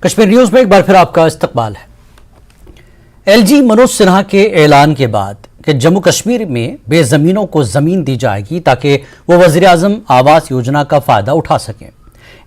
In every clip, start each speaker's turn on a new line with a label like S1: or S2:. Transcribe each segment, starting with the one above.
S1: Kashmir news में एक बार फिर आपका इस्तकबाल है। एलजी मनोज सिन्हा के ऐलान के बाद कि जम्मू कश्मीर में बेजमीनों को जमीन दी जाएगी ताकि वो वजीर आजम आवास योजना का फायदा उठा सकें।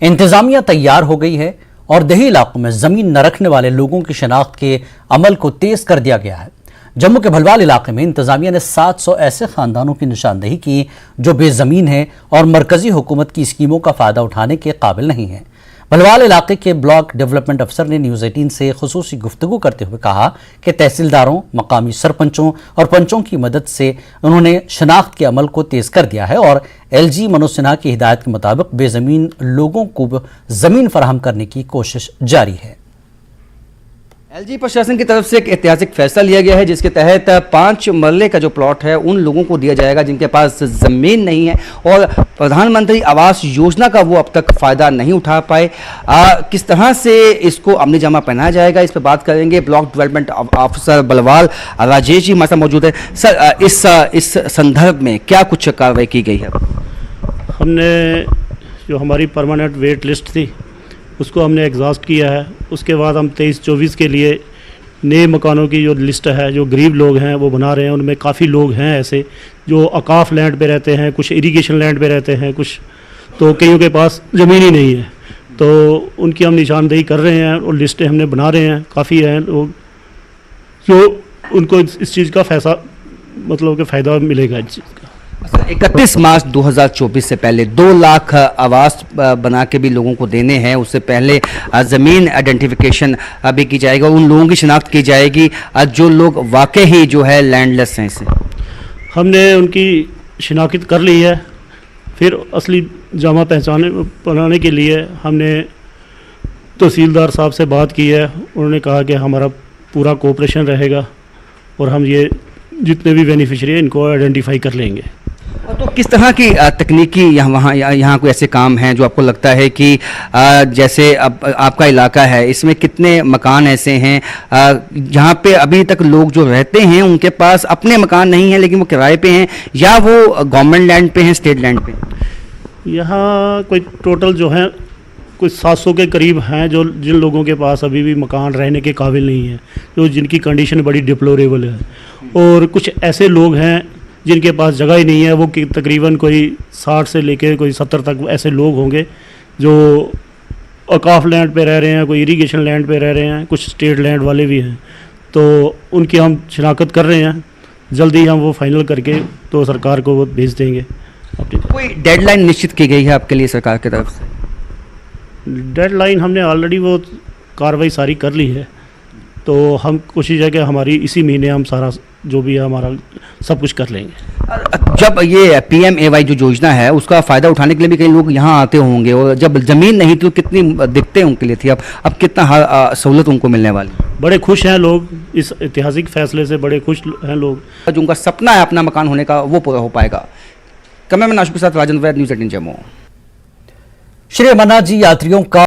S1: इंतजामिया तैयार हो गई है और दही इलाकों में जमीन न रखने वाले लोगों की शनाख्त के अमल को तेज कर दिया गया है। जम्मू के भलवाल इलाके में इंतजामिया ने 700 ऐसे खानदानों की निशानदेही की जो बेजमीन है और मरकजी हुकूमत की स्कीमों का फायदा उठाने के काबिल नहीं है। भलवाल इलाके के ब्लॉक डेवलपमेंट अफसर ने न्यूज़ 18 से खुसूसी गुफ्तगू करते हुए कहा कि तहसीलदारों, मकामी सरपंचों और पंचों की मदद से उन्होंने शनाख्त के अमल को तेज कर दिया है और एलजी मनोज सिन्हा की हिदायत के मुताबिक बेजमीन लोगों को जमीन फराहम करने की कोशिश जारी है।
S2: एलजी प्रशासन की तरफ से एक ऐतिहासिक फैसला लिया गया है जिसके तहत 5 मरले का जो प्लॉट है उन लोगों को दिया जाएगा जिनके पास ज़मीन नहीं है और प्रधानमंत्री आवास योजना का वो अब तक फ़ायदा नहीं उठा पाए। किस तरह से इसको अमली जामा पहनाया जाएगा, इस पर बात करेंगे। Block development officer Balwal Rajesh ji हमारे साथ मौजूद है। सर, इस संदर्भ में क्या कुछ कार्रवाई की गई है?
S3: हमने जो हमारी परमानेंट वेट लिस्ट थी उसको हमने एग्जॉस्ट किया है। उसके बाद हम 23-24 के लिए नए मकानों की जो लिस्ट है, जो गरीब लोग हैं वो बना रहे हैं। उनमें काफ़ी लोग हैं ऐसे जो अकाफ लैंड पे रहते हैं, कुछ इरिगेशन लैंड पे रहते हैं, कुछ तो कईयों के पास ज़मीन ही नहीं है। तो उनकी हम निशानदेही कर रहे हैं और लिस्टें हमने बना रहे हैं। काफ़ी हैं लोग जो उनको इस चीज़ का मतलब कि फ़ायदा मिलेगा इस चीज़ का।
S2: 31 मार्च 2024 से पहले 2 लाख आवास बना के भी लोगों को देने हैं। उससे पहले ज़मीन आइडेंटिफिकेशन भी की जाएगी, उन लोगों की शिनाख्त की जाएगी जो लोग वाकई ही जो है लैंडलेस हैं। इसे
S3: हमने उनकी शिनाख्त कर ली है। फिर असली जामा बनाने के लिए हमने तहसीलदार साहब से बात की है। उन्होंने कहा कि हमारा पूरा कोऑपरेशन रहेगा और हम ये जितने भी बेनिफिशियरी हैं इनको आइडेंटिफाई कर लेंगे।
S2: तो किस तरह की तकनीकी यहाँ कोई ऐसे काम हैं जो आपको लगता है कि जैसे अब आपका इलाका है, इसमें कितने मकान ऐसे हैं जहाँ पे अभी तक लोग जो रहते हैं उनके पास अपने मकान नहीं है लेकिन वो किराए पे हैं या वो गवर्नमेंट लैंड पे हैं, स्टेट लैंड पे?
S3: यहाँ कोई टोटल जो है कुछ 700 के करीब हैं जो जिन लोगों के पास अभी भी मकान रहने के काबिल नहीं है, जो जिनकी कंडीशन बड़ी डिप्लोरेबल है। और कुछ ऐसे लोग हैं जिनके पास जगह ही नहीं है। वो तकरीबन कोई 60 से लेकर कोई 70 तक ऐसे लोग होंगे जो औकाफ लैंड पे रह रहे हैं, कोई इरिगेशन लैंड पे रह रहे हैं, कुछ स्टेट लैंड वाले भी हैं। तो उनकी हम शिनाख्त कर रहे हैं। जल्दी हम वो फाइनल करके तो सरकार को वो भेज देंगे।
S2: कोई डेडलाइन निश्चित की गई है आपके लिए सरकार की तरफ से?
S3: डेडलाइन हमने ऑलरेडी वो कार्रवाई सारी कर ली है। तो हम कोशिश है कि हमारी इसी महीने हम सारा जो भी है हमारा सब कुछ कर लेंगे।
S2: जब ये PMAY जो योजना है उसका फ़ायदा उठाने के लिए भी कई लोग यहाँ आते होंगे और जब ज़मीन नहीं थी तो कितनी दिक्कतें उनके लिए थी, अब कितना सहूलत उनको मिलने वाली? बड़े
S3: खुश हैं लोग, इस ऐतिहासिक फैसले से बड़े खुश हैं लोग।
S2: जो उनका सपना है अपना मकान होने का वो पूरा हो पाएगा। कैमरामैन आशुक के साथ राजन वैद, न्यूज़ 18 जम्मू।
S1: श्री अमरनाथ जी यात्रियों का